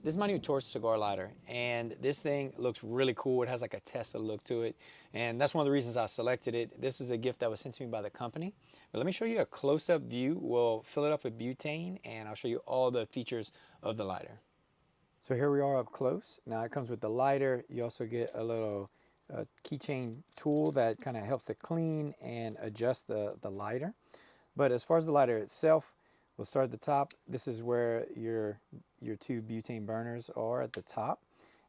This is my new torch cigar lighter, and this thing looks really cool. It has like a Tesla look to it, and that's one of the reasons I selected it. This is a gift that was sent to me by the company. But let me show you a close-up view. We'll fill it up with butane, and I'll show you all the features of the lighter. So here we are up close. Now it comes with the lighter. You also get a little keychain tool that kind of helps to clean and adjust the lighter. But as far as the lighter itself, we'll start at the top. This is where your two butane burners are at the top.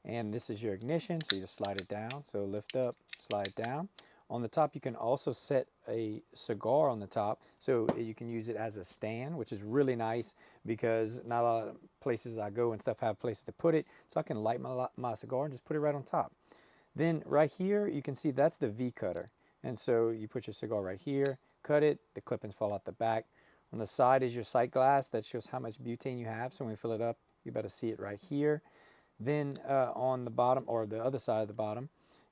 And this is your ignition, so you just slide it down. So lift up, slide it down. On the top, you can also set a cigar on the top, so you can use it as a stand, which is really nice because not a lot of places I go and stuff have places to put it. So I can light my cigar and just put it right on top. Then right here, you can see that's the V cutter. And so you put your cigar right here, cut it, the clip-ins fall out the back. On the side is your sight glass that shows how much butane you have. So when you fill it up, you better see it right here. Then on the bottom, or the other side of the bottom,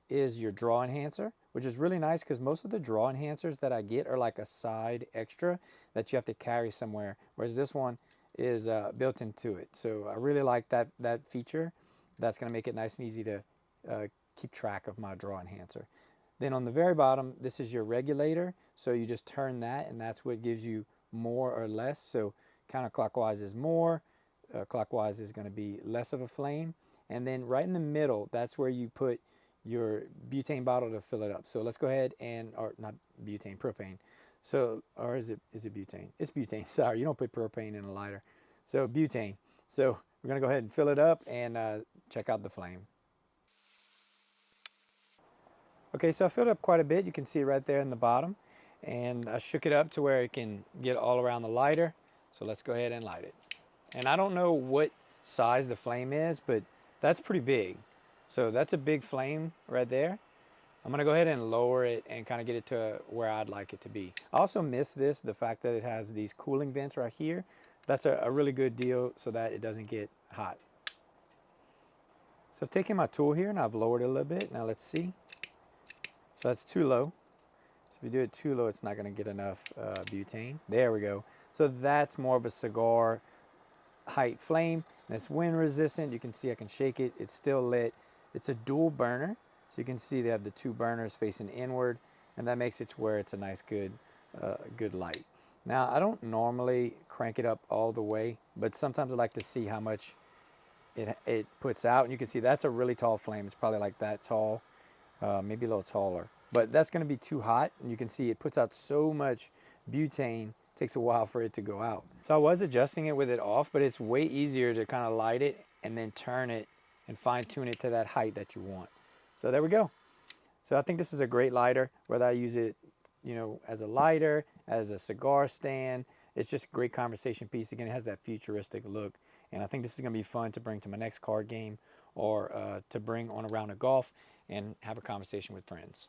is your draw enhancer, which is really nice because most of the draw enhancers that I get are like a side extra that you have to carry somewhere, whereas this one is built into it. So I really like that feature. That's going to make it nice and easy to keep track of my draw enhancer. Then on the very bottom, this is your regulator. So you just turn that, and that's what gives you more or less. So counterclockwise is more, clockwise is going to be less of a flame. And then right in the middle, that's where you put your butane bottle to fill it up. So let's go ahead and, or not butane, propane. So, or is it butane? It's butane, sorry, you don't put propane in a lighter. So butane. So we're gonna go ahead and fill it up and check out the flame. Okay, so I filled up quite a bit. You can see it right there in the bottom. And I shook it up to where it can get all around the lighter. So let's go ahead and light it. And I don't know what size the flame is, but that's pretty big. So that's a big flame right there. I'm gonna go ahead and lower it and kind of get it to where I'd like it to be. I also miss the fact that it has these cooling vents right here. That's a really good deal so that it doesn't get hot. So I've taken my tool here and I've lowered it a little bit. Now let's see. So that's too low. So if you do it too low, it's not gonna get enough butane. There we go. So that's more of a cigar height flame, and it's wind resistant. You can see I can shake it, it's still lit. It's a dual burner, so you can see they have the two burners facing inward, and that makes it to where it's a nice good light. Now I don't normally crank it up all the way, but sometimes I like to see how much it puts out, and you can see that's a really tall flame. It's probably like that tall, maybe a little taller, but that's going to be too hot, and you can see it puts out so much butane. Takes a while for it to go out. So I was adjusting it with it off, but it's way easier to kind of light it and then turn it and fine tune it to that height that you want. So there we go. So I think this is a great lighter, whether I use it, you know, as a lighter, as a cigar stand. It's just a great conversation piece. Again, it has that futuristic look, and I think this is gonna be fun to bring to my next card game or to bring on a round of golf and have a conversation with friends.